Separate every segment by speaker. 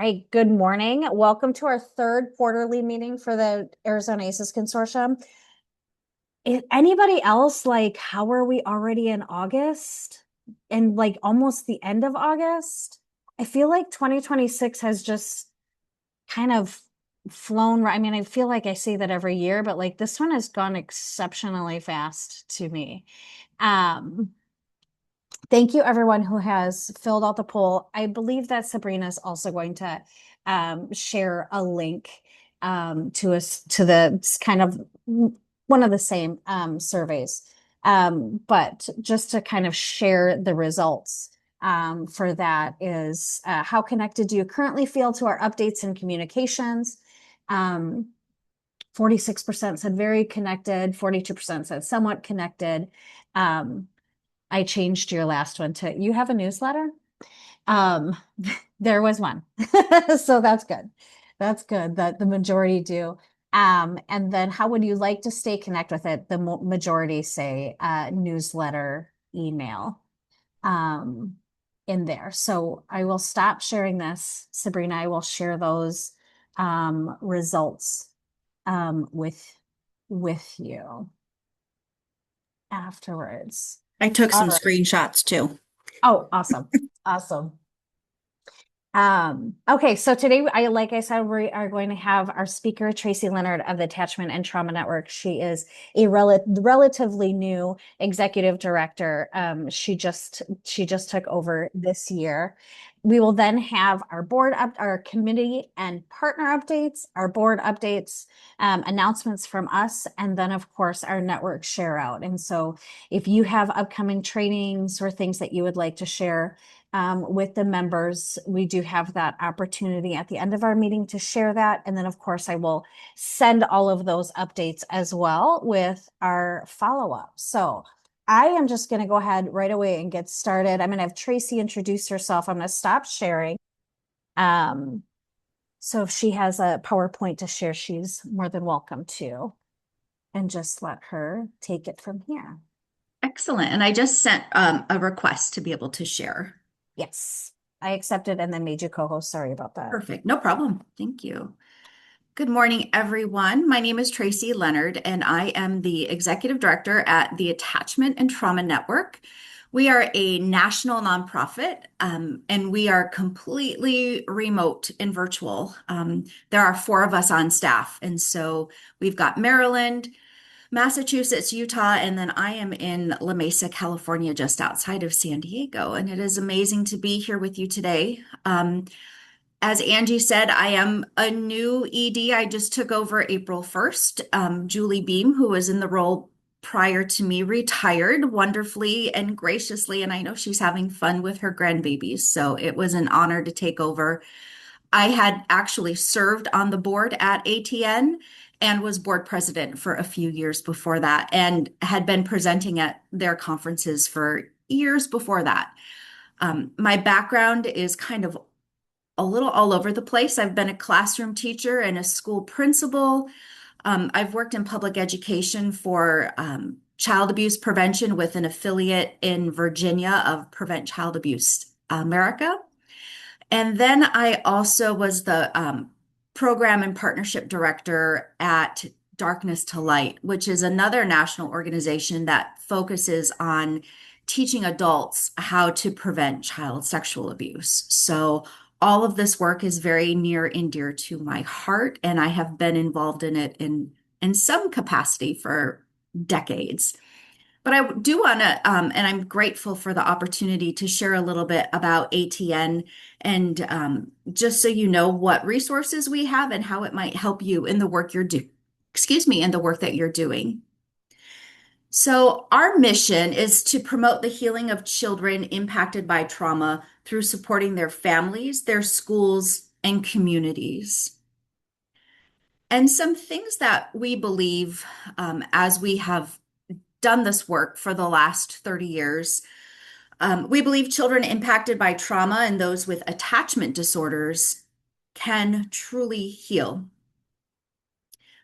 Speaker 1: Hi, good morning. Welcome to our third quarterly meeting for the Arizona ACES Consortium. Anybody else, how are we already in August and almost the end of August? I feel like 2026 has just kind of flown. I mean, I feel like I say that every year, but this one has gone exceptionally fast to me. Um, Thank you, everyone who has filled out the poll. I believe that Sabrina is also going to share a link to us to the kind of one of the same surveys. But just to kind of share the results for that is how connected do you currently feel to our updates and communications? 46% said very connected, 42% said somewhat connected. Um, I changed your last one to you have a newsletter? Um, there was one. So that's good. That's good that the majority do. And then how would you like to stay connected with it? The majority say newsletter, email um, in there. So I will stop sharing this. Sabrina, I will share those results with you afterwards.
Speaker 2: I took
Speaker 1: All
Speaker 2: some
Speaker 1: right.
Speaker 2: screenshots too.
Speaker 1: Oh, awesome. Awesome. Okay, so today, like I said, we are going to have our speaker, Tracy Leonard of the Attachment and Trauma Network. She is a relatively new executive director. She just took over this year. We will then have our committee and partner updates, our board updates, announcements from us, and then of course our network share out. And so if you have upcoming trainings or things that you would like to share, with the members. We do have that opportunity at the end of our meeting to share that. And then, of course, I will send all of those updates as well with our follow-up. So I am just going to go ahead right away and get started. I'm going to have Tracy introduce herself. I'm going to stop sharing. Um, so if she has a PowerPoint to share, she's more than welcome to. And just let her take it from here.
Speaker 2: Excellent. And I just sent a request to be able to share.
Speaker 1: Yes, I accepted and then made you co-host. Sorry about that.
Speaker 2: Perfect. No problem. Thank you. Good morning, everyone. My name is Tracy Leonard, and I am the Executive Director at the Attachment and Trauma Network. We are a national nonprofit, and we are completely remote and virtual. There are four of us on staff, and so we've got Maryland, Massachusetts, Utah, and then I am in La Mesa, California, just outside of San Diego. And it is amazing to be here with you today. As Angie said, I am a new ED. I just took over April 1st. Julie Beam, who was in the role prior to me, retired wonderfully and graciously. And I know she's having fun with her grandbabies. So it was an honor to take over. I had actually served on the board at ATN and was board president for a few years before that and had been presenting at their conferences for years before that. My background is kind of a little all over the place. I've been a classroom teacher and a school principal. I've worked in public education for child abuse prevention with an affiliate in Virginia of Prevent Child Abuse America. And then I also was the program and partnership director at Darkness to Light, which is another national organization that focuses on teaching adults how to prevent child sexual abuse. So all of this work is very near and dear to my heart, and I have been involved in it in some capacity for decades. But I do want to, and I'm grateful for the opportunity to share a little bit about ATN and just so you know what resources we have and how it might help you in the work you're doing, excuse me, in the work that you're doing. So, our mission is to promote the healing of children impacted by trauma through supporting their families, their schools, and communities. And some things that we believe as we have done this work for the last 30 years. We believe children impacted by trauma and those with attachment disorders can truly heal.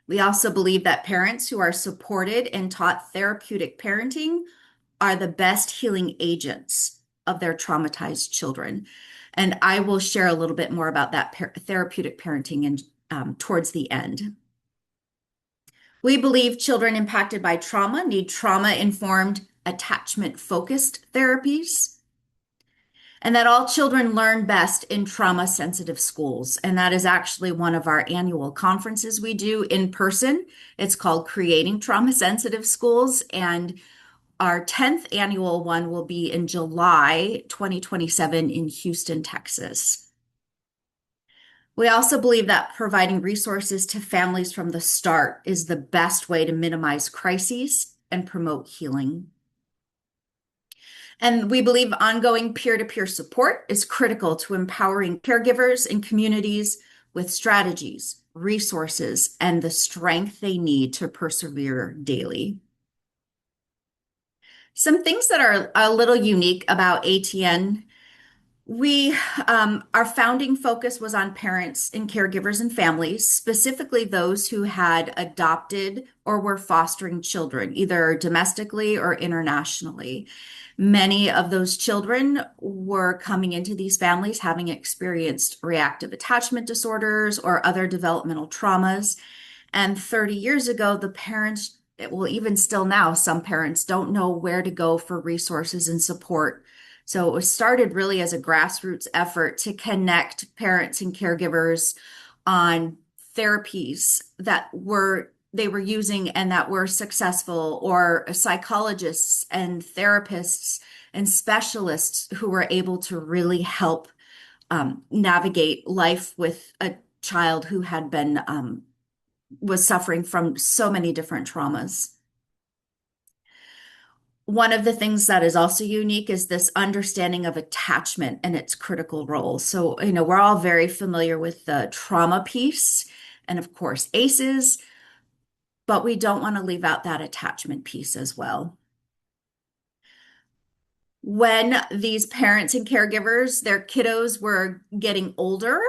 Speaker 2: We also believe that parents who are supported and taught therapeutic parenting are the best healing agents of their traumatized children. And I will share a little bit more about that therapeutic parenting towards the end. We believe children impacted by trauma need trauma-informed, attachment-focused therapies, and that all children learn best in trauma-sensitive schools. And that is actually one of our annual conferences we do in person. It's called Creating Trauma-Sensitive Schools, and our 10th annual one will be in July 2027 in Houston, Texas. We also believe that providing resources to families from the start is the best way to minimize crises and promote healing. And we believe ongoing peer-to-peer support is critical to empowering caregivers and communities with strategies, resources, and the strength they need to persevere daily. Some things that are a little unique about ATN. Our founding focus was on parents and caregivers and families, specifically those who had adopted or were fostering children, either domestically or internationally. Many of those children were coming into these families having experienced reactive attachment disorders or other developmental traumas. And 30 years ago, the parents, well, even still now, some parents don't know where to go for resources and support. So it was started really as a grassroots effort to connect parents and caregivers on therapies that they were using and that were successful, or psychologists and therapists and specialists who were able to really help navigate life with a child who had been was suffering from so many different traumas. One of the things that is also unique is this understanding of attachment and its critical role. So, we're all very familiar with the trauma piece and, of course, ACEs, but we don't want to leave out that attachment piece as well. When these parents and caregivers, their kiddos were getting older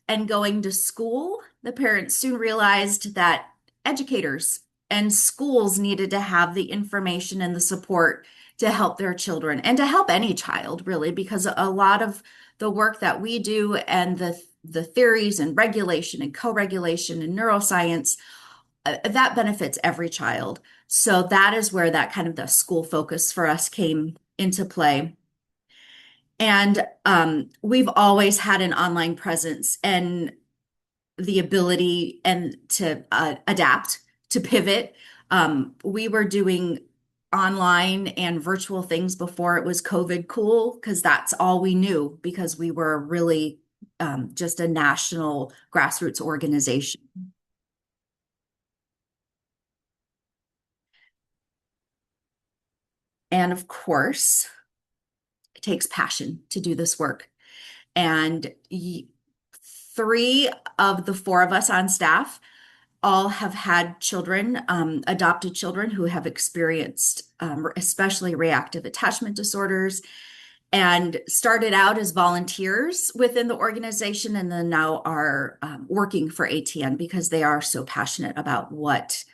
Speaker 2: and going to school, the parents soon realized that educators and schools needed to have the information and the support to help their children and to help any child, really, because a lot of the work that we do and the theories and regulation and co-regulation and neuroscience, that benefits every child. So that is where that kind of the school focus for us came into play. And we've always had an online presence and the ability and to adapt, to pivot. We were doing online and virtual things before it was COVID cool, because that's all we knew, because we were really just a national grassroots organization. And of course, it takes passion to do this work. And 3 of the 4 of us on staff all have had children, adopted children who have experienced especially reactive attachment disorders, and started out as volunteers within the organization, and then now are working for ATN because they are so passionate about what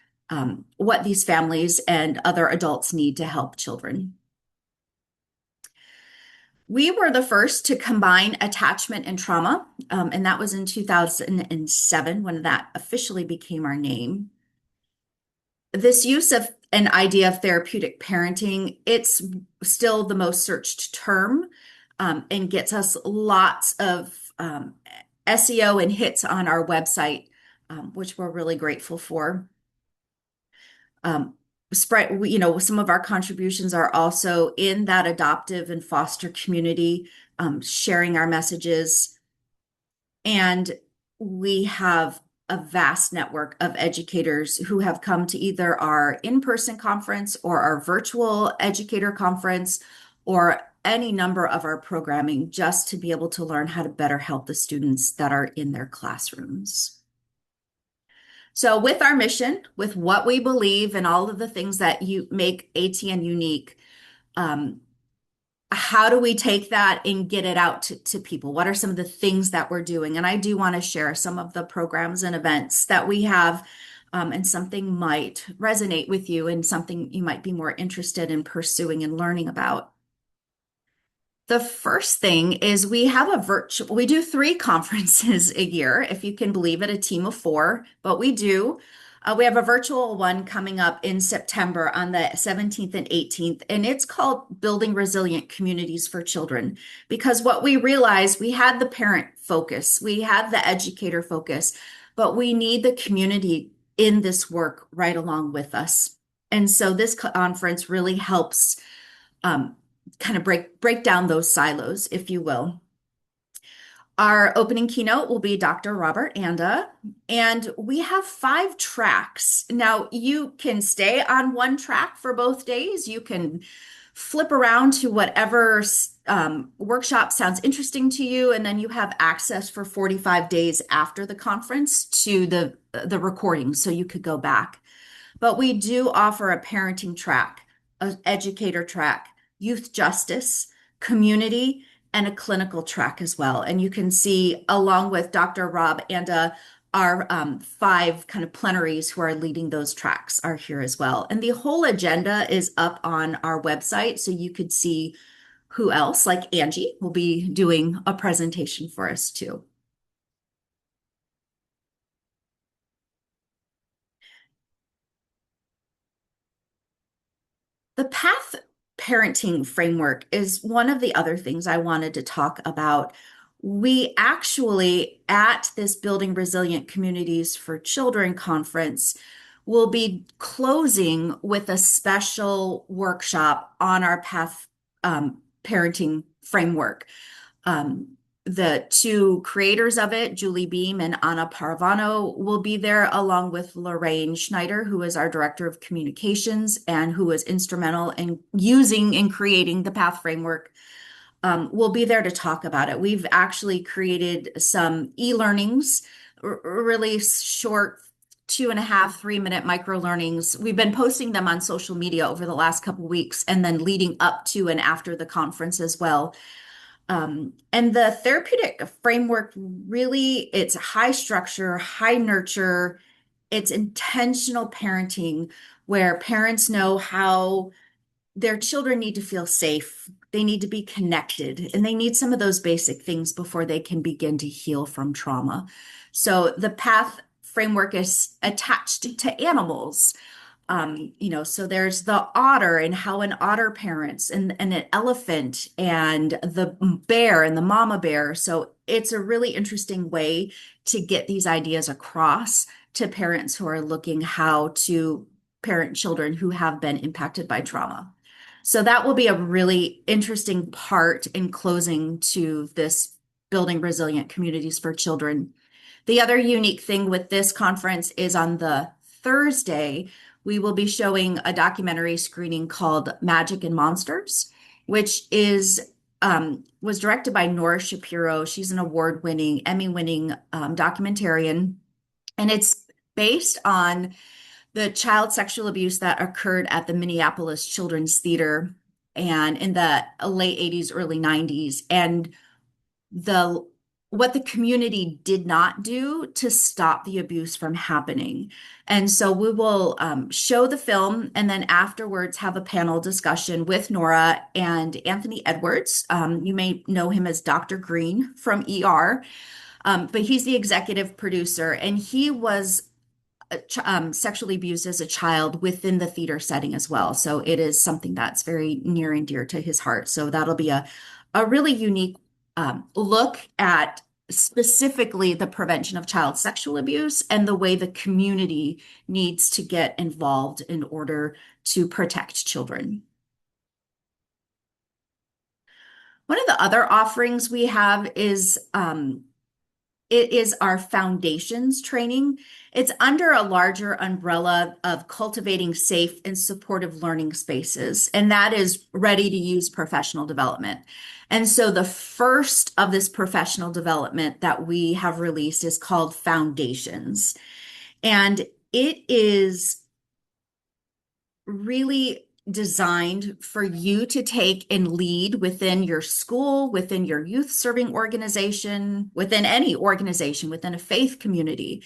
Speaker 2: these families and other adults need to help children. We were the first to combine attachment and trauma, and that was in 2007 when that officially became our name. This use of an idea of therapeutic parenting, it's still the most searched term, and gets us lots of SEO and hits on our website, which we're really grateful for. Some of our contributions are also in that adoptive and foster community, sharing our messages. And we have a vast network of educators who have come to either our in-person conference or our virtual educator conference, or any number of our programming, just to be able to learn how to better help the students that are in their classrooms. So with our mission, with what we believe and all of the things that make ATN unique, how do we take that and get it out to people? What are some of the things that we're doing? And I do want to share some of the programs and events that we have, and something might resonate with you and something you might be more interested in pursuing and learning about. The first thing is we do three conferences a year, if you can believe it, a team of four, but we do. We have a virtual one coming up in September on the 17th and 18th, and it's called Building Resilient Communities for Children. Because what we realized, we had the parent focus, we had the educator focus, but we need the community in this work right along with us. And so this conference really helps um, kind of break down those silos, if you will. Our opening keynote will be Dr. Robert Anda, and we have 5 tracks. Now, you can stay on one track for both days. You can flip around to whatever workshop sounds interesting to you, and then you have access for 45 days after the conference to the recording, so you could go back. But we do offer a parenting track, an educator track, youth justice, community, and a clinical track as well. And you can see, along with Dr. Rob and our 5 kind of plenaries who are leading those tracks are here as well. And the whole agenda is up on our website, so you could see who else, like Angie, will be doing a presentation for us too. The path parenting framework is one of the other things I wanted to talk about. We actually, at this Building Resilient Communities for Children conference, will be closing with a special workshop on our path parenting framework. Um, the 2 creators of it, Julie Beam and Anna Paravano, will be there along with Lorraine Schneider, who is our director of communications and who was instrumental in using and creating the PATH framework. Will be there to talk about it. We've actually created some e-learnings, really short 2.5, 3-minute micro learnings. We've been posting them on social media over the last couple weeks and then leading up to and after the conference as well. And the therapeutic framework really, it's high structure, high nurture, it's intentional parenting where parents know how their children need to feel safe, they need to be connected, and they need some of those basic things before they can begin to heal from trauma. So the PATH framework is attached to animals. So there's the otter and how an otter parents and an elephant and the bear and the mama bear. So it's a really interesting way to get these ideas across to parents who are looking how to parent children who have been impacted by trauma. So that will be a really interesting part in closing to this Building Resilient Communities for Children. The other unique thing with this conference is on the Thursday, we will be showing a documentary screening called Magic and Monsters, which was directed by Nora Shapiro. She's an award-winning, Emmy-winning documentarian, and it's based on the child sexual abuse that occurred at the Minneapolis Children's Theater and in the late 80s, early 90s, and the what the community did not do to stop the abuse from happening. And so we will show the film and then afterwards have a panel discussion with Nora and Anthony Edwards. You may know him as Dr. Green from ER, but he's the executive producer, and he was sexually abused as a child within the theater setting as well. So it is something that's very near and dear to his heart. So that'll be a really unique look at specifically the prevention of child sexual abuse and the way the community needs to get involved in order to protect children. One of the other offerings we have is it is our foundations training. It's under a larger umbrella of cultivating safe and supportive learning spaces, and that is ready to use professional development. And so the first of this professional development that we have released is called Foundations. And it is really designed for you to take and lead within your school, within your youth serving organization, within any organization, within a faith community.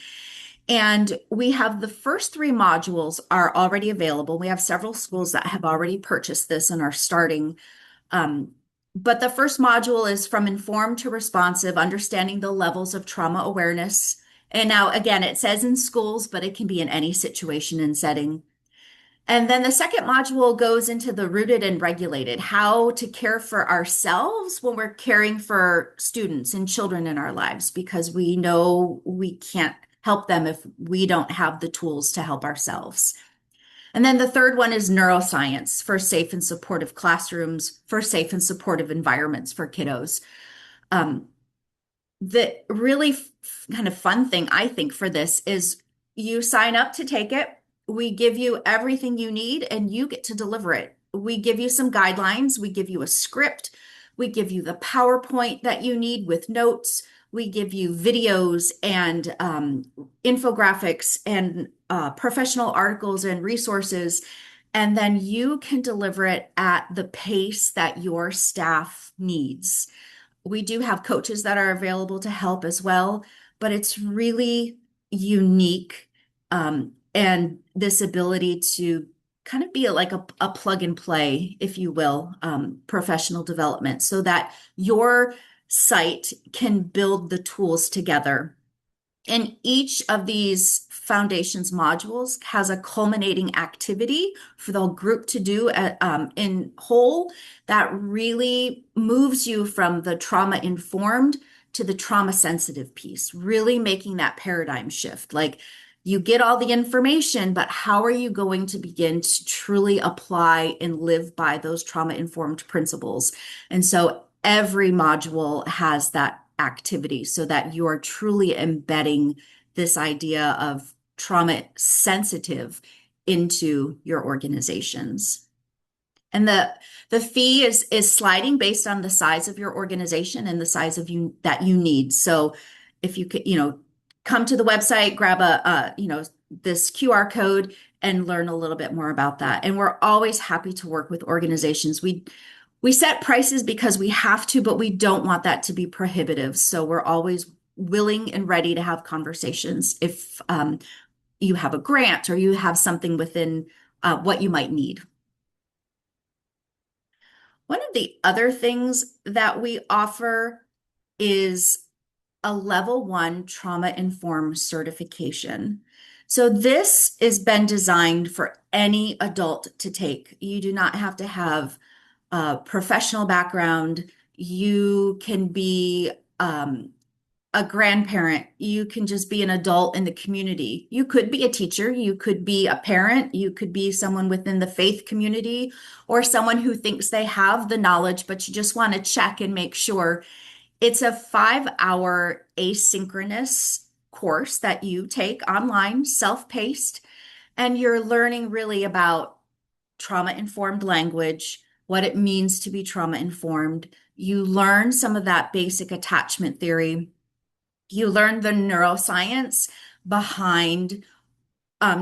Speaker 2: And we have the first 3 modules are already available. We have several schools that have already purchased this and are starting But the first module is from informed to responsive, understanding the levels of trauma awareness. And now, again, it says in schools, but it can be in any situation and setting. And then the second module goes into the rooted and regulated, how to care for ourselves when we're caring for students and children in our lives, because we know we can't help them if we don't have the tools to help ourselves. And then the third one is neuroscience for safe and supportive classrooms, for safe and supportive environments for kiddos. Um, the really kind of fun thing I think for this is you sign up to take it. We give you everything you need and you get to deliver it. We give you some guidelines, we give you a script, we give you the PowerPoint that you need with notes, we give you videos and infographics and professional articles and resources. And then you can deliver it at the pace that your staff needs. We do have coaches that are available to help as well, but it's really unique. And this ability to kind of be like a plug and play, if you will, professional development so that your site can build the tools together. And each of these foundations modules has a culminating activity for the group to do in whole that really moves you from the trauma informed to the trauma sensitive piece, really making that paradigm shift. Like you get all the information, but how are you going to begin to truly apply and live by those trauma informed principles? And so every module has that activity so that you are truly embedding this idea of trauma sensitive into your organizations. And the fee is sliding based on the size of your organization and the size of you that you need. So if you could, come to the website, grab this QR code and learn a little bit more about that. And we're always happy to work with organizations. We set prices because we have to, but we don't want that to be prohibitive. So we're always willing and ready to have conversations if you have a grant or you have something within what you might need. One of the other things that we offer is a level 1 trauma informed certification. So this has been designed for any adult to take. You do not have to have a professional background. You can be a grandparent. You can just be an adult in the community. You could be a teacher. You could be a parent. You could be someone within the faith community or someone who thinks they have the knowledge, but you just want to check and make sure. It's a 5-hour asynchronous course that you take online, self-paced, and you're learning really about trauma-informed language, what it means to be trauma-informed. You learn some of that basic attachment theory. You learn the neuroscience behind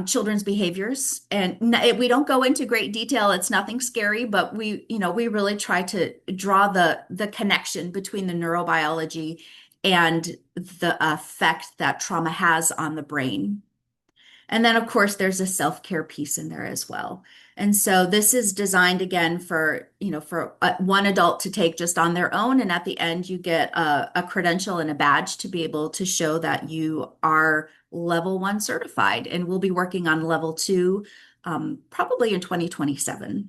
Speaker 2: children's behaviors. And we don't go into great detail. It's nothing scary, but we really try to draw the connection between the neurobiology and the effect that trauma has on the brain. And then, of course, there's a self-care piece in there as well. And so this is designed again for one adult to take just on their own. And at the end, you get a credential and a badge to be able to show that you are level 1 certified. And we'll be working on level 2 probably in 2027.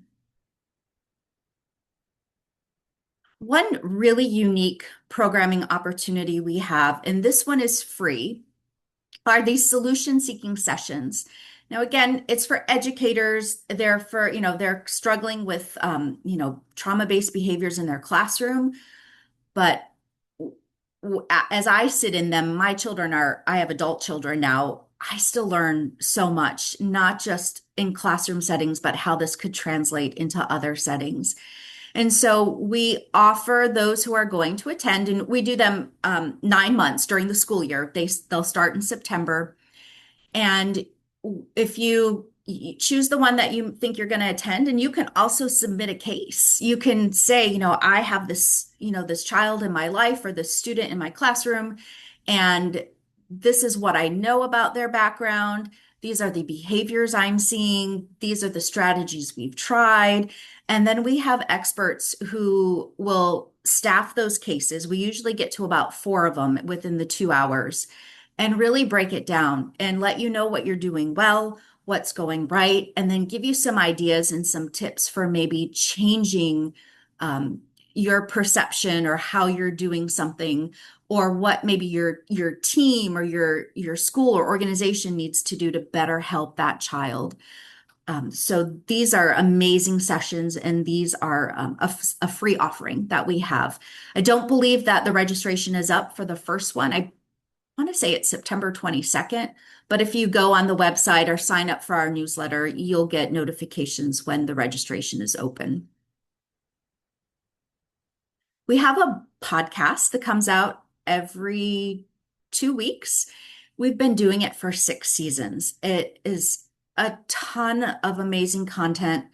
Speaker 2: One really unique programming opportunity we have, and this one is free, are these solution seeking sessions. Now, again, it's for educators. They're struggling with, trauma-based behaviors in their classroom. But as I sit in them, I have adult children now. I still learn so much, not just in classroom settings, but how this could translate into other settings. And so we offer those who are going to attend, and we do them 9 months during the school year. They'll start in September. And if you choose the one that you think you're going to attend, and you can also submit a case. You can say, I have this child in my life or this student in my classroom, and this is what I know about their background. These are the behaviors I'm seeing. These are the strategies we've tried. And then we have experts who will staff those cases. We usually get to about 4 of them within the 2 hours and really break it down and let you know what you're doing well, what's going right, and then give you some ideas and some tips for maybe changing um, your perception or how you're doing something, or what maybe your team or your school or organization needs to do to better help that child. So these are amazing sessions, and these are a free offering that we have. I don't believe that the registration is up for the first one. I want to say it's September 22nd, but if you go on the website or sign up for our newsletter, you'll get notifications when the registration is open. We have a podcast that comes out every 2 weeks. We've been doing it for 6 seasons. It is a ton of amazing content,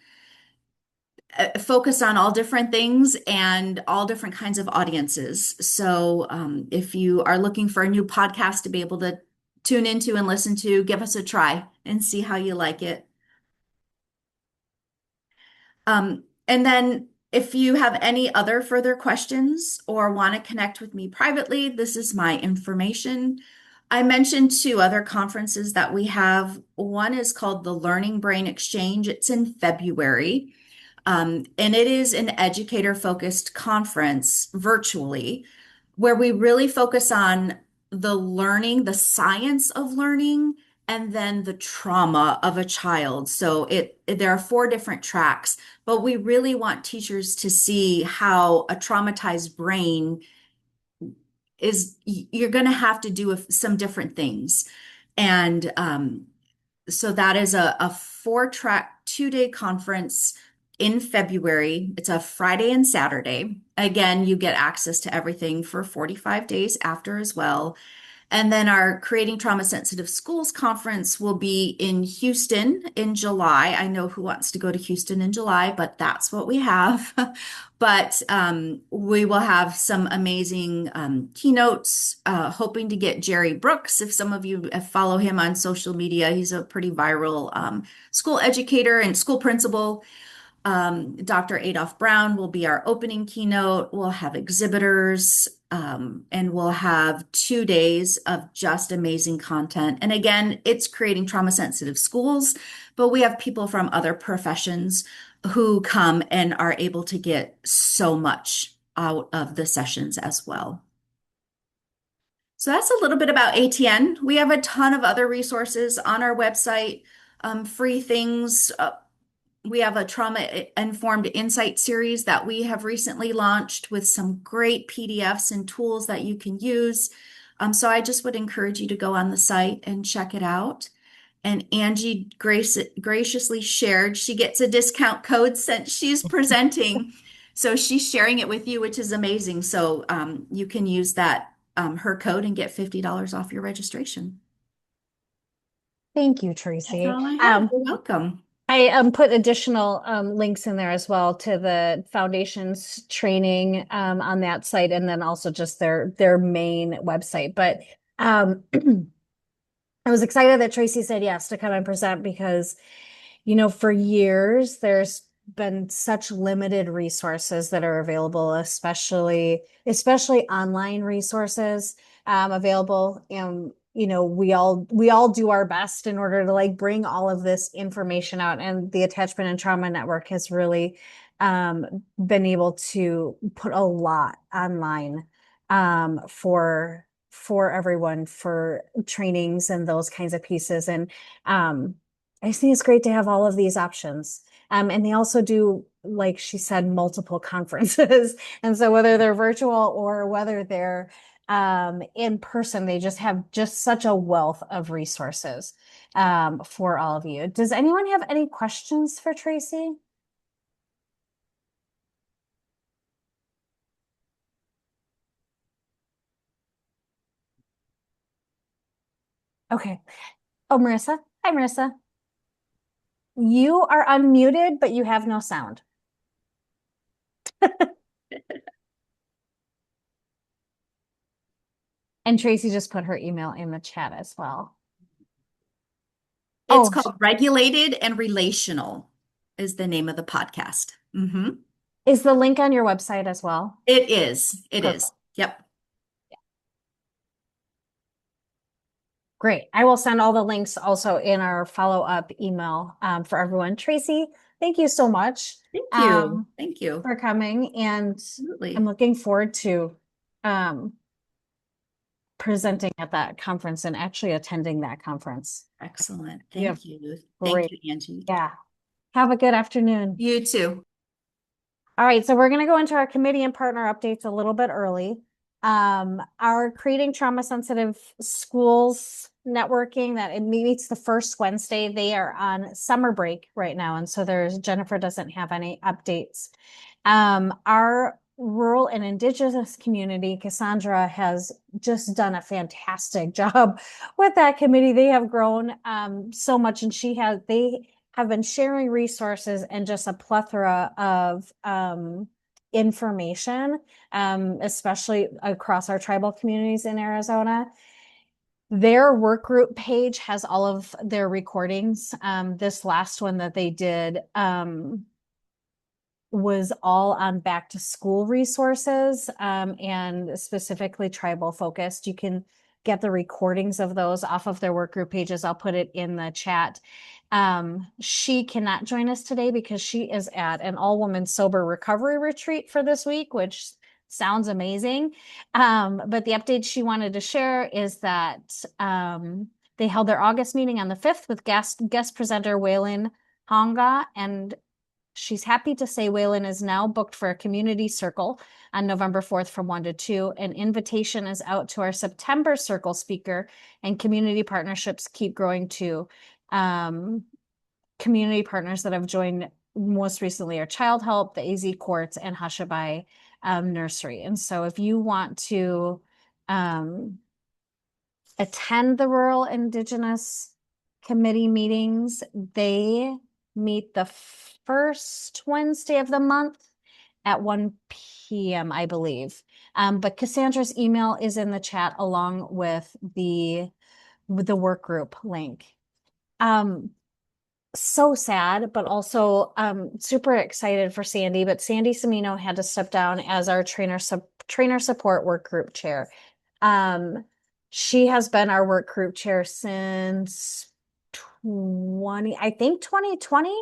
Speaker 2: focused on all different things and all different kinds of audiences. So, if you are looking for a new podcast to be able to tune into and listen to, give us a try and see how you like it. And then if you have any other further questions or want to connect with me privately, this is my information. I mentioned 2 other conferences that we have. One is called the Learning Brain Exchange. It's in February. And it is an educator-focused conference virtually, where we really focus on the learning, the science of learning, and then the trauma of a child. So there are 4 different tracks, but we really want teachers to see how a traumatized brain is, you're going to have to do some different things. And so that is a 4-track 2-day conference in February. It's a Friday and Saturday. Again, you get access to everything for 45 days after as well. And then our Creating Trauma Sensitive Schools conference will be in Houston in July. I know who wants to go to Houston in July, but that's what we have. But we will have some amazing keynotes, hoping to get Jerry Brooks. If some of you follow him on social media, he's a pretty viral school educator and school principal. Dr. Adolph Brown will be our opening keynote. We'll have exhibitors, and we'll have 2 days of just amazing content. And again, it's Creating Trauma Sensitive Schools, but we have people from other professions who come and are able to get so much out of the sessions as well. So that's a little bit about ATN. We have a ton of other resources on our website, free things. We have a trauma-informed insight series that we have recently launched with some great PDFs and tools that you can use. So I just would encourage you to go on the site and check it out. And Angie graciously shared, she gets a discount code since she's presenting. So she's sharing it with you, which is amazing. So you can use that, her code, and get $50 off your registration.
Speaker 1: Thank you,
Speaker 2: That's
Speaker 1: Tracy.
Speaker 2: all I have. You're welcome.
Speaker 1: I put additional links in there as well to the foundation's training on that site, and then also just their main website. But I was excited that Tracy said yes to come and present because, for years there's been such limited resources that are available, especially online resources available. And we all do our best in order to like bring all of this information out. And the Attachment and Trauma Network has really been able to put a lot online for everyone, for trainings and those kinds of pieces. And I just think it's great to have all of these options. And they also do, like she said, multiple conferences. And so whether they're virtual or whether they're in person, they just have just such a wealth of resources for all of you. Does anyone have any questions for Tracy? Okay. Oh, Marissa. Hi, Marissa. You are unmuted, but you have no sound. And Tracy just put her email in the chat as well.
Speaker 2: It's
Speaker 1: Oh,
Speaker 2: called Regulated and Relational is the name of the podcast.
Speaker 1: is the link on your website as well?
Speaker 2: It is. It
Speaker 1: Perfect.
Speaker 2: is. Yep.
Speaker 1: Great. I will send all the links also in our follow-up email for everyone. Tracy, thank you so much
Speaker 2: Thank you. Thank you.
Speaker 1: for coming, and I'm
Speaker 2: Absolutely.
Speaker 1: looking forward to um, presenting at that conference and actually attending that conference.
Speaker 2: Excellent.
Speaker 1: You have
Speaker 2: Thank you. Thank
Speaker 1: great,
Speaker 2: you, Angie.
Speaker 1: yeah. Have a good afternoon.
Speaker 2: You too.
Speaker 1: All right, so we're going to go into our committee and partner updates a little bit early. Our Creating Trauma Sensitive Schools networking that it meets the first Wednesday, they are on summer break right now, and so Jennifer doesn't have any updates. Our rural and indigenous community, Cassandra has just done a fantastic job with that committee. They have grown so much, and they have been sharing resources and just a plethora of information, especially across our tribal communities in Arizona. Their work group page has all of their recordings. This last one that they did was all on back to school resources, and specifically tribal focused. You can get the recordings of those off of their work group pages. I'll put it in the chat. She cannot join us today because she is at an all-woman sober recovery retreat for this week, which sounds amazing. But the update she wanted to share is that they held their August meeting on the 5th with guest presenter Waylon Honga, and she's happy to say Waylon is now booked for a community circle on November 4th from 1 to 2. An invitation is out to our September circle speaker, and community partnerships keep growing too. Community partners that have joined most recently are Child Help, the AZ Courts, and Hushabye Nursery. And so if you want to attend the Rural Indigenous Committee meetings, they meet the first Wednesday of the month at 1 p.m., I believe. But Cassandra's email is in the chat along with the work group link. So sad, but also super excited for Sandy. But Sandy Semino had to step down as our trainer support work group chair. She has been our work group chair since 2020.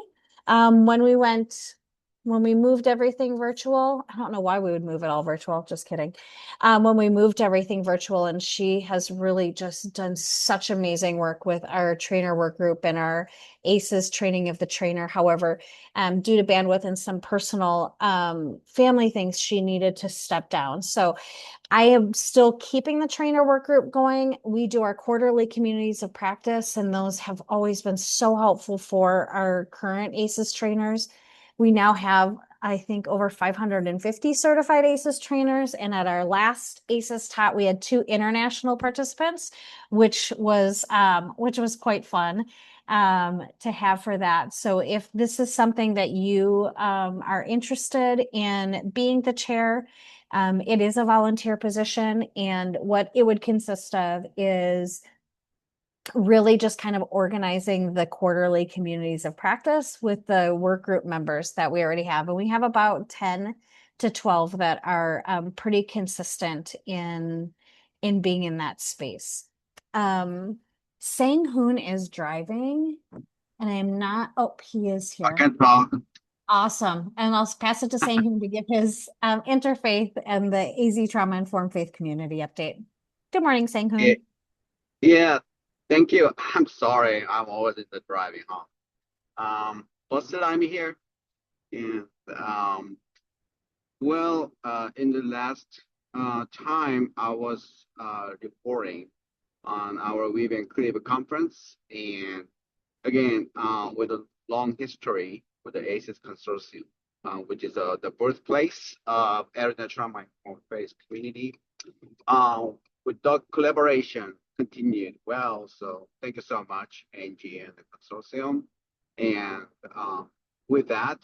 Speaker 1: When we moved everything virtual. I don't know why we would move it all virtual, just kidding. When we moved everything virtual, and she has really just done such amazing work with our trainer work group and our ACEs training of the trainer. However, due to bandwidth and some personal family things, she needed to step down. So I am still keeping the trainer work group going. We do our quarterly communities of practice, and those have always been so helpful for our current ACEs trainers. We now have, I think, over 550 certified ACEs trainers. And at our last ACEs Tot, we had 2 international participants, which was quite fun to have for that. So if this is something that you are interested in being the chair, it is a volunteer position, and what it would consist of is really just kind of organizing the quarterly communities of practice with the work group members that we already have. And we have about 10 to 12 that are pretty consistent in being in that space. Sang Hoon is driving, and I'm not, oh, he is
Speaker 3: I
Speaker 1: here.
Speaker 3: can talk.
Speaker 1: Awesome. And I'll pass it to Sang Hoon to give his interfaith and the AZ Trauma Informed Faith Community update. Good morning, Sang
Speaker 3: Yeah,
Speaker 1: Hoon.
Speaker 3: yeah, thank you. I'm sorry, I'm always in the driving home. First that I'm here, and in the last time I was reporting on our Weave Creative conference, and again with a long history with the ACES Consortium, which is the birthplace of Arizona Trauma Informed Faith Community. With the collaboration continued well. So thank you so much, Angie and the consortium. And with that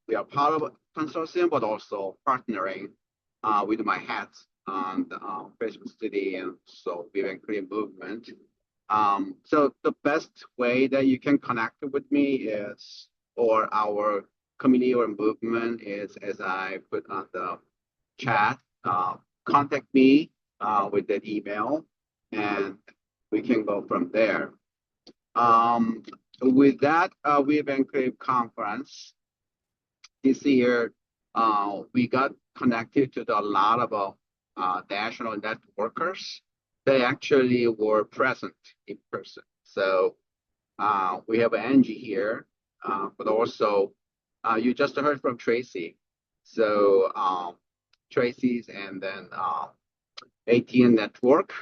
Speaker 3: we are part of a consortium, but also partnering with my hats on the Facebook City and so Vivian Korean movement. So the best way that you can connect with me is, or our community or movement is, as I put on the chat, contact me with that email, and we can go from there. With that, Weave Enclave conference this year, we got connected to a lot of national networkers. They actually were present in person. So we have Angie here, but also you just heard from Tracy. So Tracy's and then ATN Network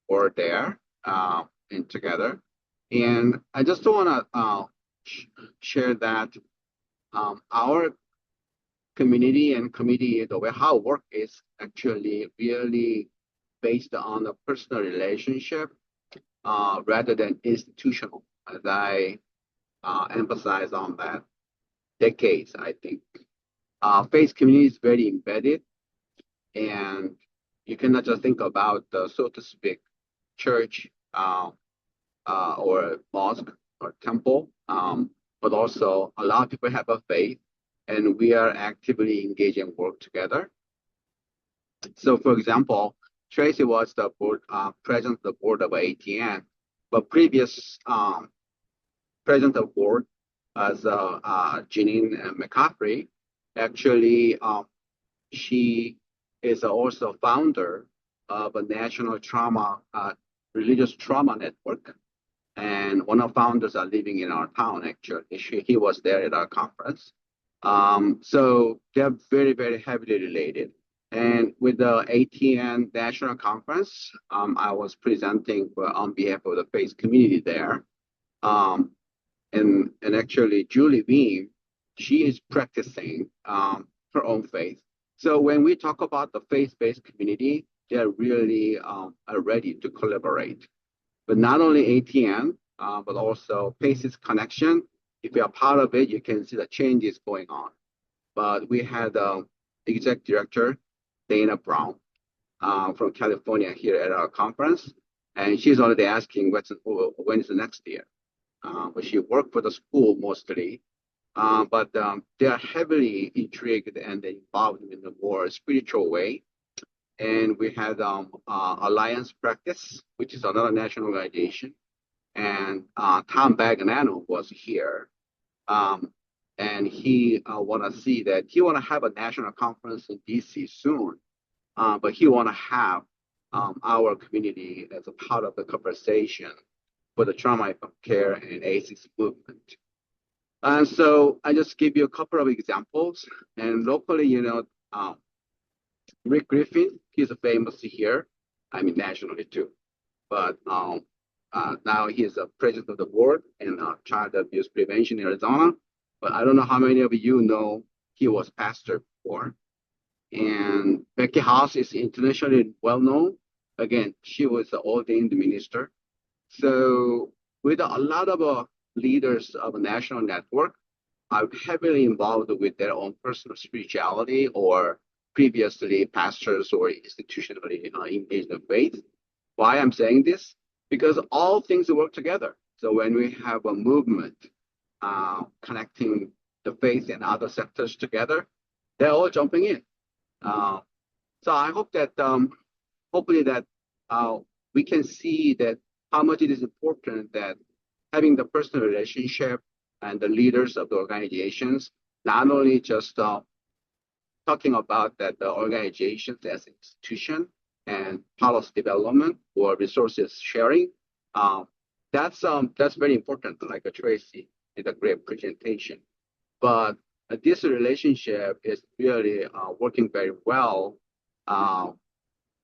Speaker 3: were there and together. And I just want to share that our community and committee, the way how work is actually really based on a personal relationship rather than institutional, as I emphasize on that decades, I think. Faith community is very embedded, and you cannot just think about, so to speak, church or mosque or temple, but also a lot of people have a faith, and we are actively engaged in work together. So, for example, Tracy was the board president of the board of ATN, but previous president of board as Janine McCaffrey. Actually, she is also founder of a national trauma, religious trauma network. And one of the founders are living in our town, actually. He was there at our conference. So they're very, very heavily related. And with the ATN National Conference, I was presenting on behalf of the faith community there. And actually, Julie Beam, she is practicing her own faith. So when we talk about the faith-based community, they're really are ready to collaborate. But not only ATN, but also Faces Connection. If you're part of it, you can see the changes going on. But we had exec director, Dana Brown, from California here at our conference. And she's already asking when is the next year. But she worked for the school mostly. But they are heavily intrigued and involved in the more spiritual way. And we had Alliance Practice, which is another national organization. And Tom Bagnano was here. And he want to see that he want to have a national conference in DC soon. But he want to have our community as a part of the conversation for the trauma-informed care and ACEs movement. And so I just give you a couple of examples. And locally, Rick Griffin, he's famous here. I mean, nationally too. But now he is a president of the board in child abuse prevention in Arizona. But I don't know how many of you know he was pastor before. And Becky House is internationally well known. Again, she was the ordained minister. So with a lot of leaders of a national network are heavily involved with their own personal spirituality or previously pastors or institutionally engaged in faith. Why I'm saying this? Because all things work together. So when we have a movement connecting the faith and other sectors together, they're all jumping in. So I hope that hopefully that we can see that how much it is important that having the personal relationship and the leaders of the organizations, not only just talking about that the organizations as an institution and policy development or resources sharing, that's very important, like Tracy did a great presentation. But this relationship is really working very well.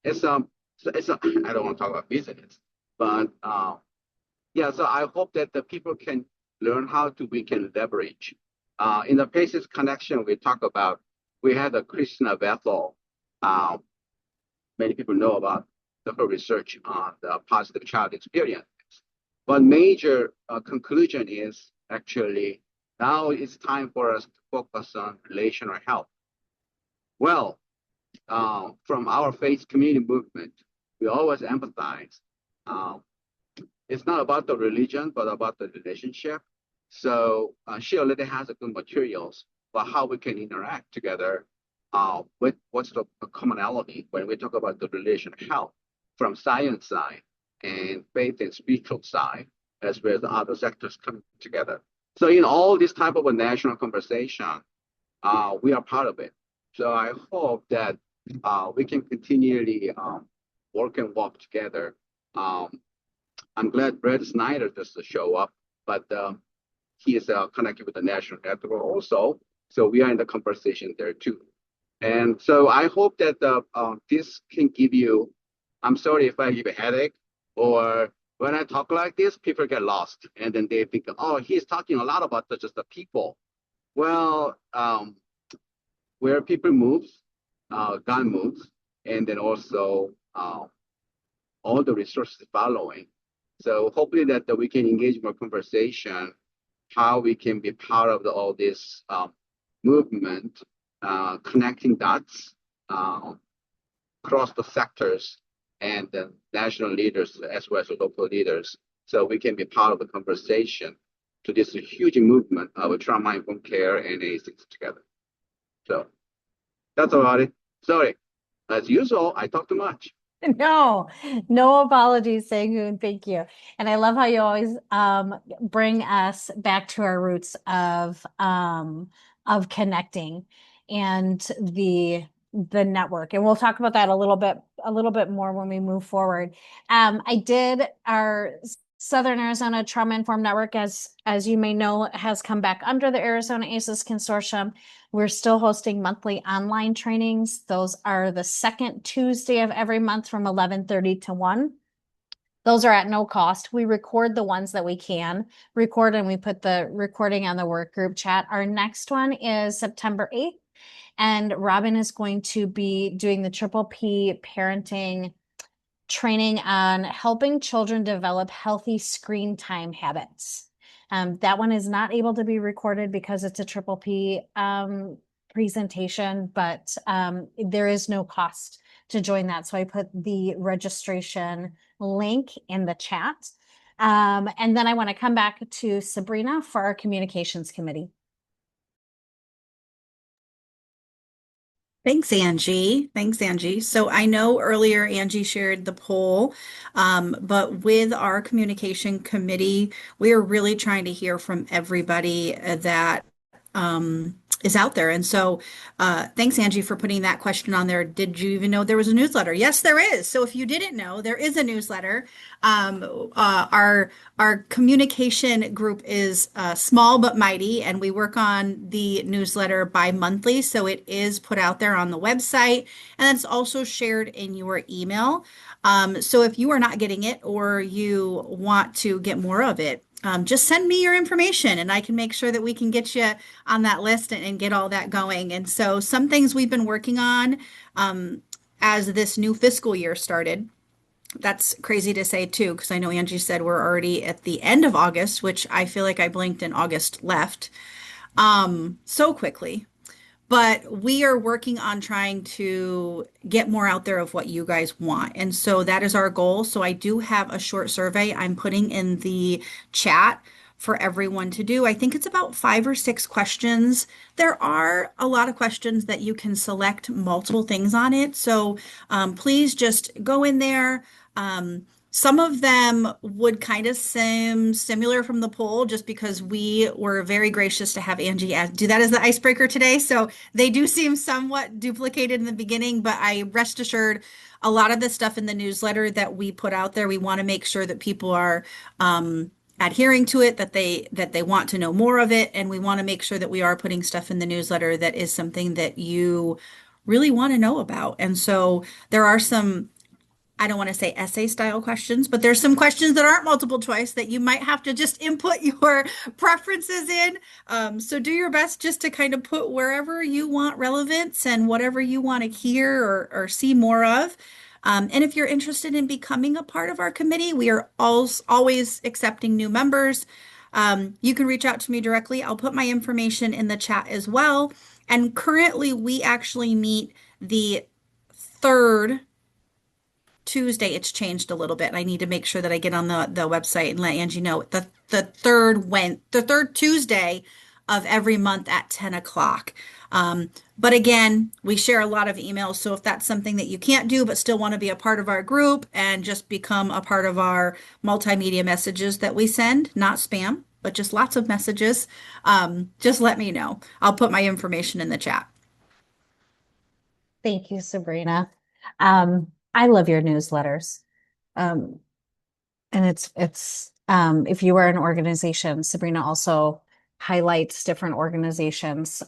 Speaker 3: It's I don't want to talk about business, but yeah, so I hope that the people can learn how we can leverage. In the Paces Connection, we talk about, we had a Christina Bethel. Many people know about her research on the positive child experience. But major conclusion is actually now it's time for us to focus on relational health. Well, from our faith community movement, we always emphasize it's not about the religion, but about the relationship. So she already has a good materials for how we can interact together with what's the commonality when we talk about the relation health from science side and faith and spiritual side, as well as other sectors coming together. So in all this type of a national conversation, we are part of it. So I hope that we can continually work and walk together. I'm glad Brett Snyder just to show up, but he is connected with the national network also. So we are in the conversation there too. And so I hope that this can give you, I'm sorry if I give a headache, or when I talk like this, people get lost. And then they think, oh, he's talking a lot about just the people. Well, where people move, God moves, and then also all the resources following. So hopefully that we can engage more conversation, how we can be part of all this movement, connecting dots across the sectors and the national leaders as well as the local leaders, so we can be part of the conversation to this huge movement of trauma-informed care and ACEs together. So that's about it. Sorry, as usual, I talk too much.
Speaker 1: No, no apologies, Sangoon. Thank you. And I love how you always bring us back to our roots of connecting and the network. And we'll talk about that a little bit more when we move forward. I did our Southern Arizona Trauma Informed Network, as you may know, has come back under the Arizona ACEs Consortium. We're still hosting monthly online trainings. Those are the second Tuesday of every month from 11:30 to 1. Those are at no cost. We record the ones that we can record, and we put the recording on the work group chat. Our next one is September 8th, and Robin is going to be doing the Triple P parenting training on helping children develop healthy screen time habits. That one is not able to be recorded because it's a Triple P presentation, but there is no cost to join that. So I put the registration link in the chat. And then I want to come back to Sabrina for our communications committee.
Speaker 4: Thanks, Angie. Thanks, Angie. So I know earlier Angie shared the poll, but with our communication committee, we are really trying to hear from everybody that is out there. And so thanks, Angie, for putting that question on there. Did you even know there was a newsletter? Yes, there is. So if you didn't know, there is a newsletter. Our communication group is small but mighty, and we work on the newsletter bi-monthly. So it is put out there on the website, and it's also shared in your email. So if you are not getting it or you want to get more of it, just send me your information and I can make sure that we can get you on that list and get all that going. And so some things we've been working on as this new fiscal year started. That's crazy to say too, because I know Angie said we're already at the end of August, which I feel like I blinked and August left so quickly. But we are working on trying to get more out there of what you guys want. And so that is our goal. So I do have a short survey I'm putting in the chat for everyone to do. I think it's about 5 or 6 questions. There are a lot of questions that you can select multiple things on it. So please just go in there. Some of them would kind of seem similar from the poll just because we were very gracious to have Angie do that as the icebreaker today. So they do seem somewhat duplicated in the beginning, but I rest assured a lot of the stuff in the newsletter that we put out there, we want to make sure that people are adhering to it, that they want to know more of it. And we want to make sure that we are putting stuff in the newsletter that is something that you really want to know about. And so there are some, I don't want to say essay style questions, but there's some questions that aren't multiple choice that you might have to just input your preferences in. So do your best just to kind of put wherever you want relevance and whatever you want to hear or see more of. And if you're interested in becoming a part of our committee, we are always accepting new members. You can reach out to me directly. I'll put my information in the chat as well. And currently we actually meet the third Tuesday, it's changed a little bit. I need to make sure that I get on the website and let Angie know the third Tuesday of every month at 10 o'clock. But again, we share a lot of emails. So if that's something that you can't do, but still want to be a part of our group and just become a part of our multimedia messages that we send, not spam, but just lots of messages, just let me know. I'll put my information in the chat.
Speaker 1: Thank you, Sabrina. I love your newsletters. Um, and if you are an organization, Sabrina also highlights different organizations.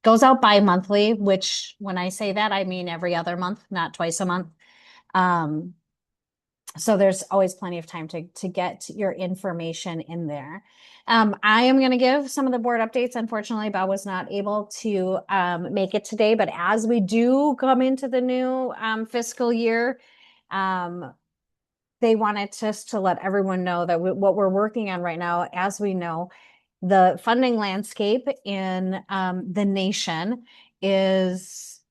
Speaker 1: Goes out bi-monthly, which when I say that, I mean every other month, not twice a month. So there's always plenty of time to get your information in there. I am going to give some of the board updates. Unfortunately, Bob was not able to make it today, but as we do come into the new fiscal year, they wanted just to let everyone know that what we're working on right now, as we know, the funding landscape in the nation is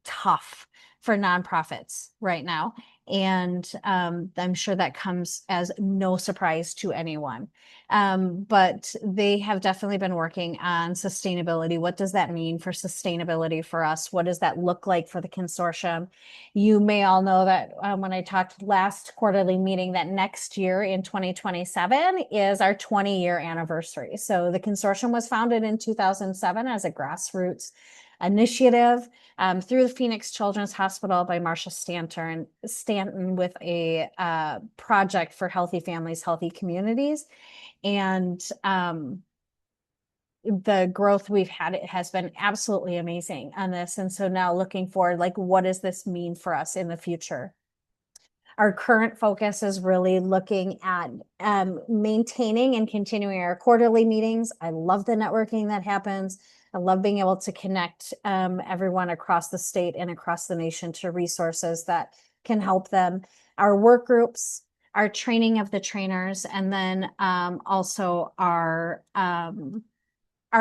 Speaker 1: tough for nonprofits right now. And I'm sure that comes as no surprise to anyone. But they have definitely been working on sustainability. What does that mean for sustainability for us? What does that look like for the consortium? You may all know that when I talked last quarterly meeting that next year in 2027 is our 20-year anniversary. So the consortium was founded in 2007 as a grassroots initiative through the Phoenix Children's Hospital by Marcia Stanton with a project for healthy families, healthy communities. And the growth we've had, it has been absolutely amazing on this. And so now looking forward, like, what does this mean for us in the future? Our current focus is really looking at maintaining and continuing our quarterly meetings. I love the networking that happens. I love being able to connect everyone across the state and across the nation to resources that can help them. Our work groups, our training of the trainers, and then also our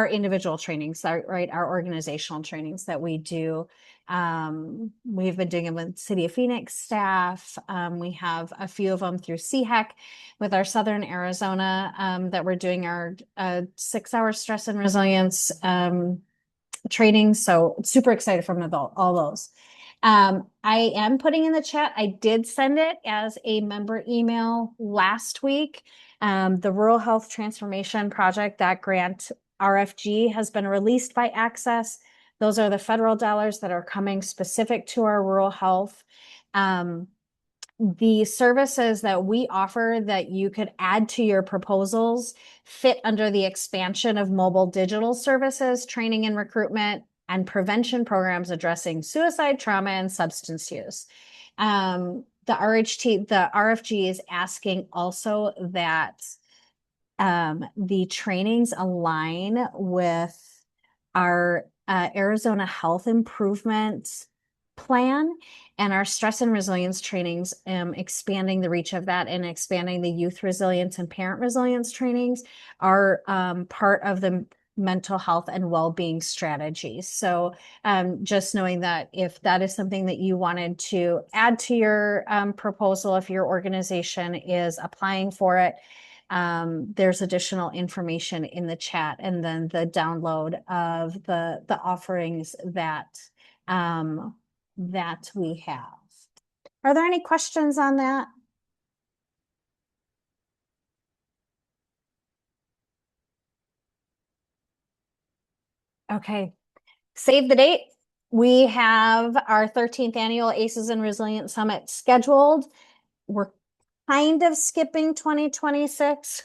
Speaker 1: individual trainings, our organizational trainings that we do. We've been doing them with City of Phoenix staff. We have a few of them through CHEC with our Southern Arizona that we're doing our 6-hour stress and resilience training. So super excited from all those. I am putting in the chat. I did send it as a member email last week. The Rural Health Transformation Project, that grant RFG has been released by Access. Those are the federal dollars that are coming specific to our rural health. The services that we offer that you could add to your proposals fit under the expansion of mobile digital services, training and recruitment, and prevention programs addressing suicide, trauma, and substance use. The RFG is asking also that the trainings align with our Arizona Health Improvement Plan and our stress and resilience trainings, expanding the reach of that and expanding the youth resilience and parent resilience trainings are part of the mental health and well-being strategies. So just knowing that if that is something that you wanted to add to your proposal, if your organization is applying for it, there's additional information in the chat and then the download of the offerings that we have. Are there any questions on that? Okay, save the date. We have our 13th annual ACEs and Resilience Summit scheduled. We're kind of skipping 2026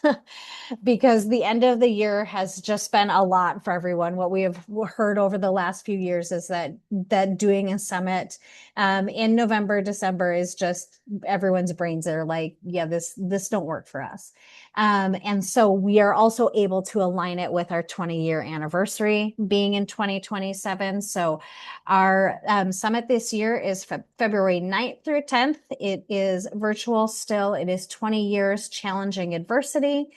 Speaker 1: because the end of the year has just been a lot for everyone. What we have heard over the last few years is that doing a summit in November, December is just everyone's brains are like, yeah, this don't work for us. And so we are also able to align it with our 20-year anniversary being in 2027. So our summit this year is February 9th through 10th. It is virtual still. It is 20 years challenging adversity.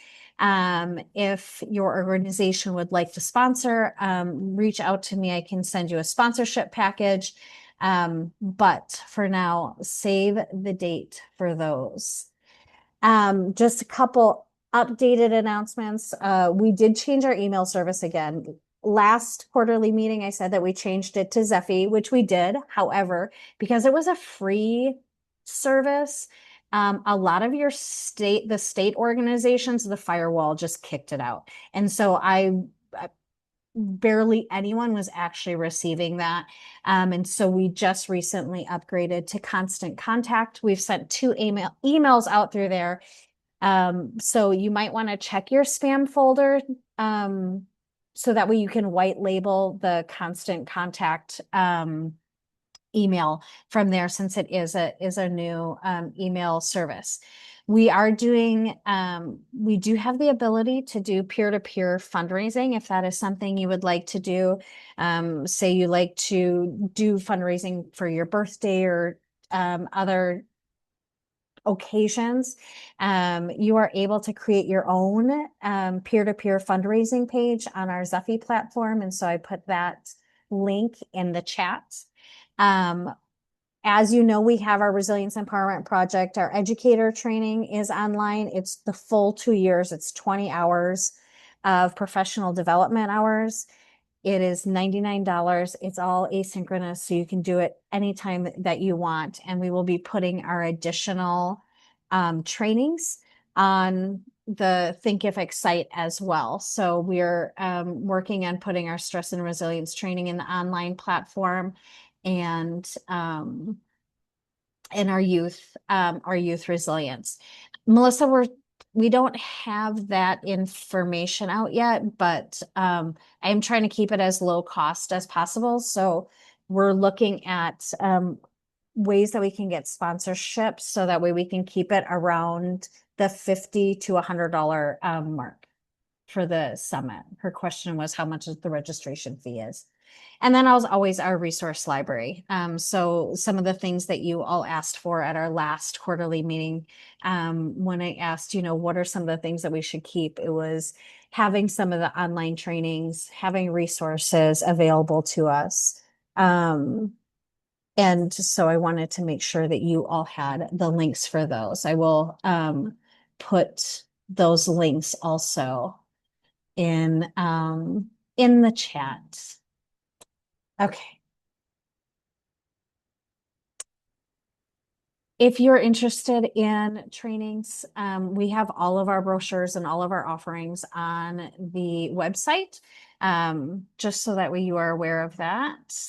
Speaker 1: If your organization would like to sponsor, reach out to me. I can send you a sponsorship package. But for now, save the date for those. Just a couple updated announcements. We did change our email service again. Last quarterly meeting, I said that we changed it to Zephy, which we did. However, because it was a free service, a lot of the state organizations, the firewall just kicked it out. And so barely anyone was actually receiving that. And so we just recently upgraded to Constant Contact. We've sent two emails out through there. So you might want to check your spam folder, so that way you can white label the Constant Contact email from there, since it is a new email service. We do have the ability to do peer-to-peer fundraising if that is something you would like to do. Say you like to do fundraising for your birthday or other occasions. You are able to create your own peer-to-peer fundraising page on our Zephy platform. And so I put that link in the chat. As you know, we have our Resilience Empowerment Project. Our educator training is online. It's the full 2 years. It's 20 hours of professional development hours. It is $99. It's all asynchronous, so you can do it anytime that you want. And we will be putting our additional trainings on the Thinkific site as well. So we're working on putting our stress and resilience training in the online platform, and our youth resilience. Melissa, we don't have that information out yet, but I am trying to keep it as low cost as possible. So we're looking at ways that we can get sponsorships, so that way we can keep it around the $50 to $100 mark for the summit. Her question was how much the registration fee is. And then always our resource library. So some of the things that you all asked for at our last quarterly meeting, when I asked, what are some of the things that we should keep, it was having some of the online trainings, having resources available to us. And so I wanted to make sure that you all had the links for those. I will put those links also in the chat. Okay. If you're interested in trainings, we have all of our brochures and all of our offerings on the website, just so that way you are aware of that.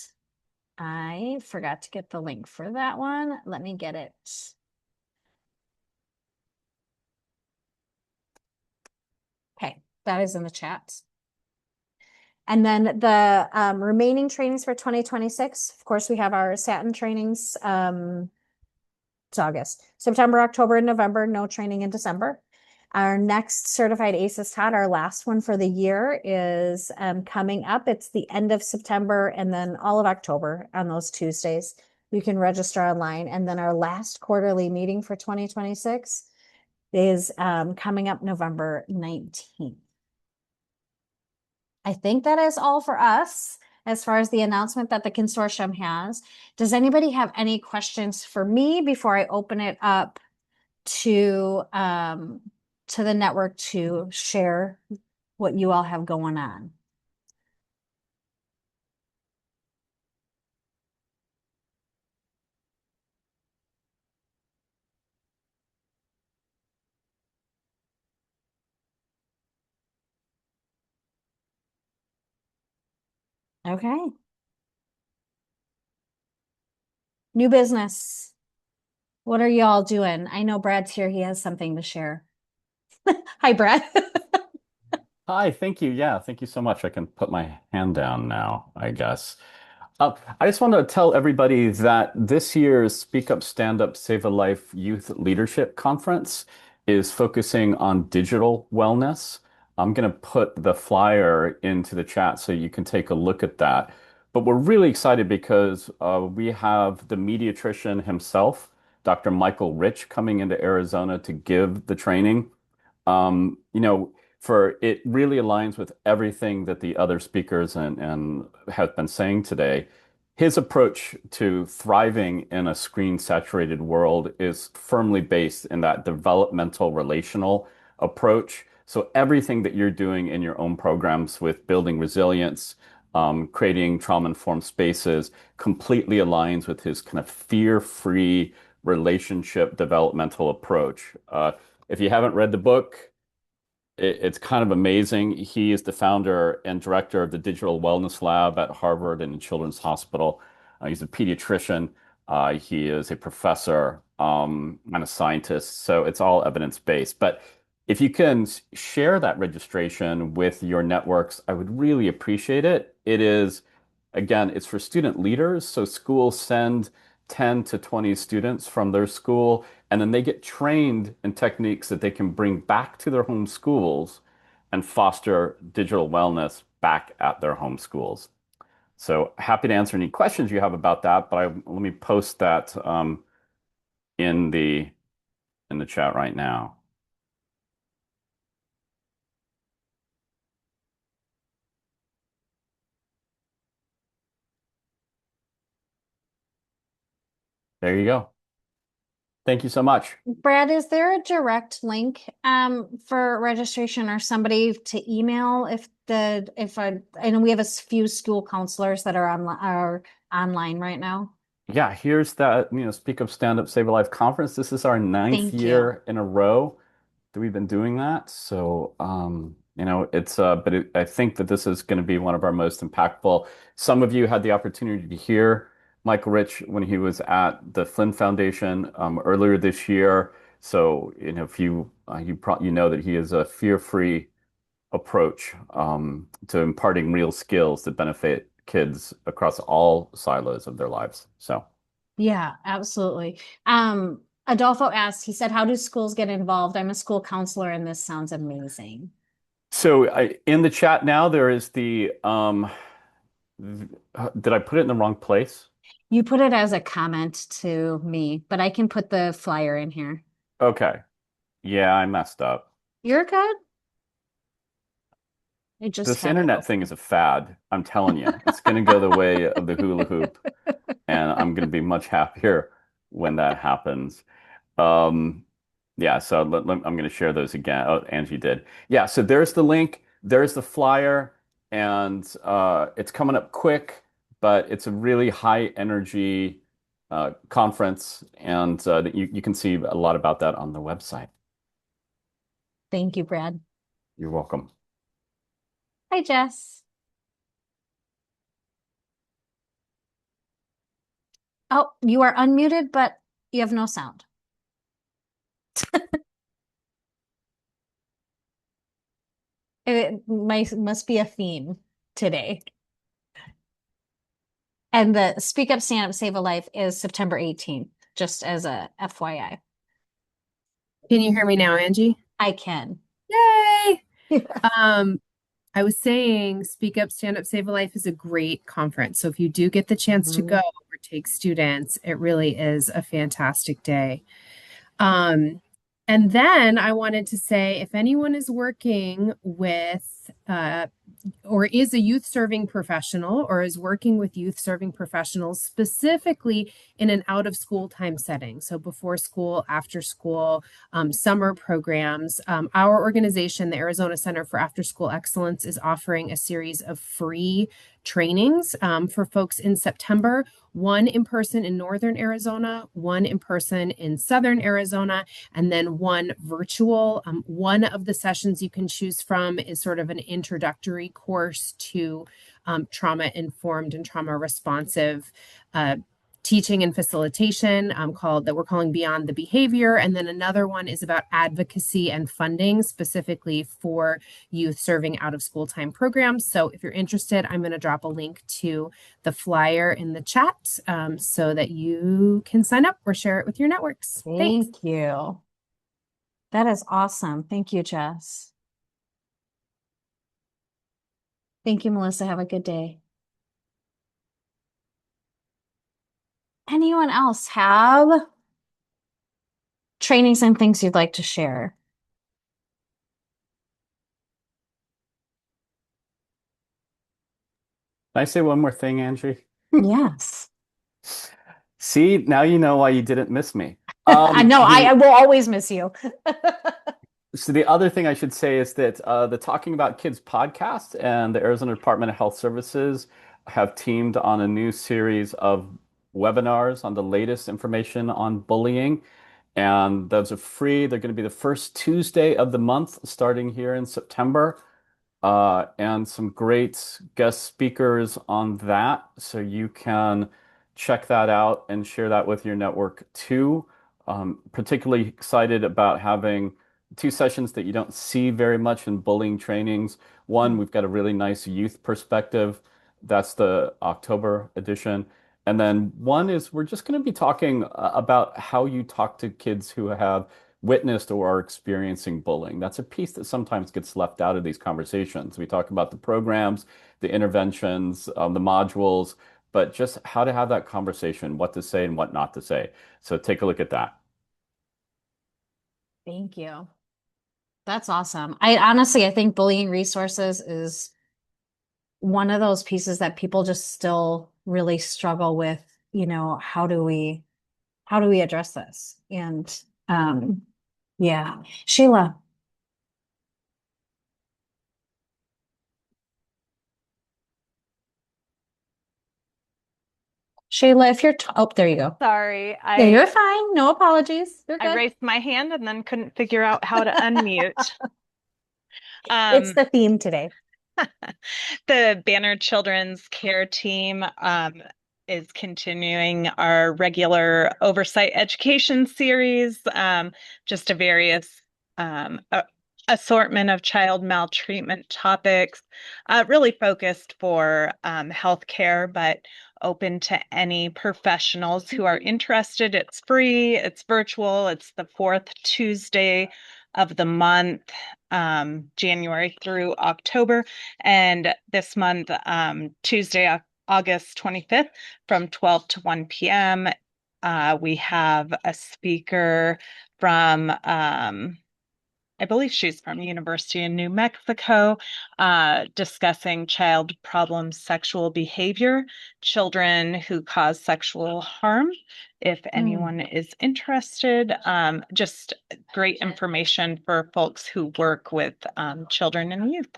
Speaker 1: I forgot to get the link for that one. Let me get it. Okay, that is in the chat. And then the remaining trainings for 2026, of course, we have our satin trainings. It's August, September, October, and November. No training in December. Our next certified ACES TOT, our last one for the year, is coming up. It's the end of September and then all of October on those Tuesdays. You can register online. And then our last quarterly meeting for 2026 is coming up November 19th. I think that is all for us as far as the announcement that the consortium has. Does anybody have any questions for me before I open it up to the network to share what you all have going on? Okay. New business. What are y'all doing? I know Brad's here. He has something to share. Hi, Brad.
Speaker 5: Hi, thank you. Yeah, thank you so much. I can put my hand down now, I guess. I just want to tell everybody that this year's Speak Up, Stand Up, Save a Life Youth Leadership Conference is focusing on digital wellness. I'm going to put the flyer into the chat so you can take a look at that. But we're really excited because we have the mediatrician himself, Dr. Michael Rich, coming into Arizona to give the training. You know, for it really aligns with everything that the other speakers and have been saying today. his approach to thriving in a screen-saturated world is firmly based in that developmental relational approach. So everything that you're doing in your own programs with building resilience, creating trauma-informed spaces, completely aligns with his kind of fear-free relationship developmental approach. If you haven't read the book, it's kind of amazing. He is the founder and director of the Digital Wellness Lab at Harvard and Children's Hospital. He's a pediatrician. He is a professor and a scientist. So it's all evidence-based. But if you can share that registration with your networks, I would really appreciate it. It is, again, it's for student leaders. So schools send 10 to 20 students from their school, and then they get trained in techniques that they can bring back to their home schools and foster digital wellness back at their home schools. So happy to answer any questions you have about that, but let me post that in the chat right now. There you go. Thank you so much.
Speaker 1: Brad, is there a direct link for registration or somebody to email I know we have a few school counselors that are online right now.
Speaker 5: Yeah, here's that, Speak Up, Stand Up, Save a Life conference. This is our ninth
Speaker 1: Thank you.
Speaker 5: year in a row that we've been doing that. So, I think that this is going to be one of our most impactful. Some of you had the opportunity to hear Michael Rich when he was at the Flynn Foundation earlier this year. So, if you know that he is a fear-free approach to imparting real skills that benefit kids across all silos of their lives. So,
Speaker 1: Yeah, absolutely. Adolfo asked, he said, how do schools get involved? I'm a school counselor and this sounds amazing.
Speaker 5: so in the chat now, there is the, did I put it in the wrong place?
Speaker 1: You put it as a comment to me, but I can put the flyer in here.
Speaker 5: Okay. Yeah, I messed up.
Speaker 1: You're good. I just
Speaker 5: This
Speaker 1: had it
Speaker 5: internet thing is a fad. I'm telling you, it's going to go the way of the hula hoop, and I'm going to be much happier when that happens. Um, yeah, so I'm going to share those again. Oh, Angie did. Yeah, so there's the link, there's the flyer, and it's coming up quick, but it's a really high energy conference, and you can see a lot about that on the website.
Speaker 1: Thank you, Brad.
Speaker 5: You're welcome.
Speaker 1: Hi, Jess. Oh, you are unmuted, but you have no sound. It must be a theme today. And the Speak Up, Stand Up, Save a Life is September 18th, just as a FYI.
Speaker 6: Can you hear me now, Angie?
Speaker 1: I can.
Speaker 6: Yay! I was saying Speak Up, Stand Up, Save a Life is a great conference. So if you do get the chance to go or take students, it really is a fantastic day. And then I wanted to say, if anyone is working with or is a youth serving professional or is working with youth serving professionals specifically in an out of school time setting, so before school, after school, summer programs, our organization, the Arizona Center for After School Excellence, is offering a series of free trainings for folks in September, one in person in Northern Arizona, one in person in Southern Arizona, and then one virtual. One of the sessions you can choose from is sort of an introductory course to trauma informed and trauma responsive teaching and facilitation that we're calling Beyond the Behavior. And then another one is about advocacy and funding specifically for youth serving out of school time programs. So if you're interested, I'm going to drop a link to the flyer in the chat so that you can sign up or share it with your networks. Thanks.
Speaker 1: Thank you. That is awesome. Thank you, Jess. Thank you, Melissa. Have a good day. Anyone else have trainings and things you'd like to share?
Speaker 5: Can I say one more thing, Angie?
Speaker 1: Yes.
Speaker 5: See, now you know why you didn't miss me.
Speaker 1: I know, I will always miss you.
Speaker 5: So the other thing I should say is that the Talking About Kids podcast and the Arizona Department of Health Services have teamed on a new series of webinars on the latest information on bullying. And those are free. They're going to be the first Tuesday of the month starting here in September. And some great guest speakers on that. So you can check that out and share that with your network too. Particularly excited about having two sessions that you don't see very much in bullying trainings. One, we've got a really nice youth perspective. That's the October edition. And then one is we're just going to be talking about how you talk to kids who have witnessed or are experiencing bullying. That's a piece that sometimes gets left out of these conversations. We talk about the programs, the interventions, the modules, but just how to have that conversation, what to say and what not to say. So take a look at that.
Speaker 1: Thank you. That's awesome. I think bullying resources is one of those pieces that people just still really struggle with, how do we address this? And yeah. Sheila. Shayla, if you're oh, there you go.
Speaker 7: Sorry,
Speaker 1: Yeah, you're fine. No apologies. You're
Speaker 7: I
Speaker 1: good.
Speaker 7: raised my hand and then couldn't figure out how to unmute.
Speaker 1: It's the theme today.
Speaker 7: The Banner Children's Care Team is continuing our regular oversight education series, just a various assortment of child maltreatment topics, really focused for healthcare, but open to any professionals who are interested. It's free, it's virtual, it's the fourth Tuesday of the month, January through October. And this month, Tuesday, August 25th, from 12 to 1 p.m., we have a speaker from I believe she's from University in New Mexico, discussing child problem sexual behavior, children who cause sexual harm. If anyone is interested, just great information for folks who work with children and youth.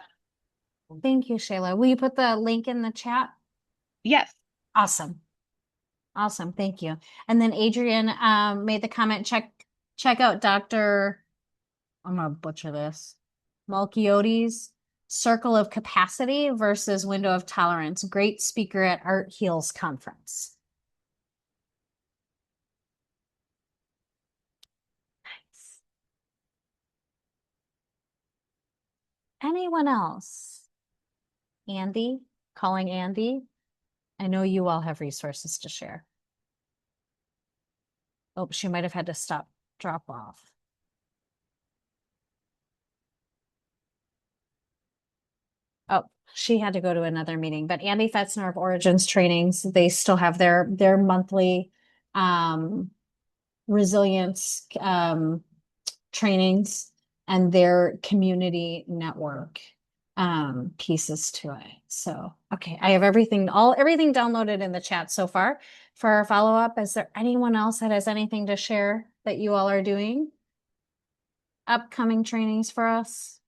Speaker 1: Thank you, Shayla. Will you put the link in the chat?
Speaker 7: Yes.
Speaker 1: Awesome. Awesome. Thank you. And then Adrian made the comment, check out Dr. I'm gonna butcher this. Malchiotti's Circle of Capacity versus Window of Tolerance. Great speaker at Art Heals Conference. Nice. Anyone else? Andy? Calling Andy? I know you all have resources to share. Oh, she might have had to drop off. Oh, she had to go to another meeting, but Andy Fetzner of Origins Trainings, they still have their monthly resilience trainings and their community network pieces to it. So, okay, I have everything downloaded in the chat so far. For our follow-up, is there anyone else that has anything to share that you all are doing? Upcoming trainings for us?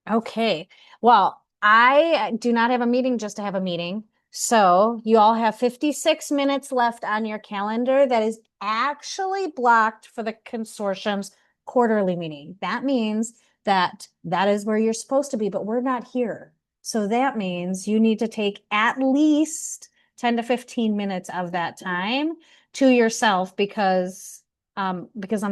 Speaker 1: Okay. Well, I do not have a meeting just to have a meeting. So you all have 56 minutes left on your calendar that is actually blocked for the consortium's quarterly meeting. That means that is where you're supposed to be, but we're not here. So that means you need to take at least 10 to 15 minutes of that time to yourself because I'm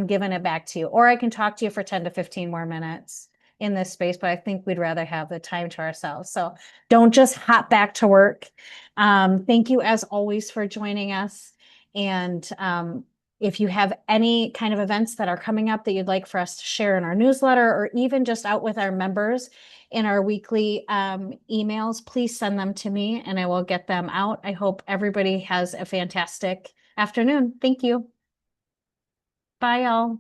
Speaker 1: giving it back to you. Or I can talk to you for 10 to 15 more minutes in this space, but I think we'd rather have the time to ourselves. So don't just hop back to work. Thank you as always for joining us. And if you have any kind of events that are coming up that you'd like for us to share in our newsletter or even just out with our members in our weekly emails, please send them to me and I will get them out. I hope everybody has a fantastic afternoon. Thank you. Bye, y'all.